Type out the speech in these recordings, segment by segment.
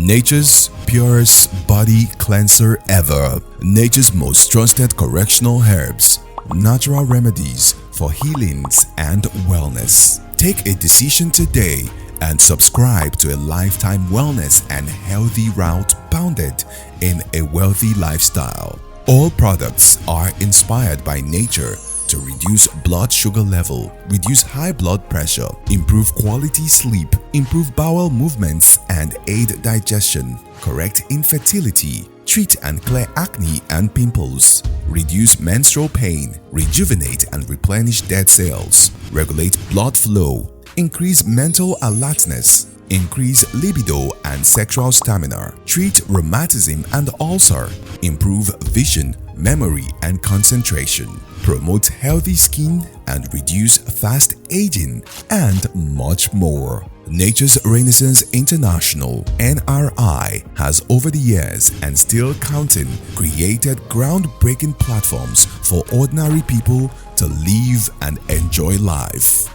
Nature's purest body cleanser ever. Nature's most trusted correctional herbs. Natural remedies for healings and wellness. Take a decision today and subscribe to a lifetime wellness and healthy route bounded in a wealthy lifestyle. All products are inspired by nature to reduce blood sugar level, reduce high blood pressure, improve quality sleep, improve bowel movements and aid digestion, correct infertility, treat and clear acne and pimples, reduce menstrual pain, rejuvenate and replenish dead cells, regulate blood flow, increase mental alertness, increase libido and sexual stamina, treat rheumatism and ulcer, improve vision, memory and concentration, promote healthy skin and reduce fast aging, and much more. Nature's Renaissance International (NRI) has over the years and still counting created groundbreaking platforms for ordinary people to live and enjoy life.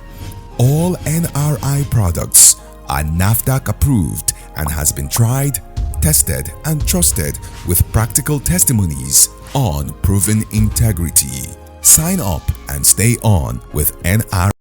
All NRI products are NAFDAC approved and has been tried, tested and trusted with practical testimonies on proven integrity. Sign up and stay on with NRI.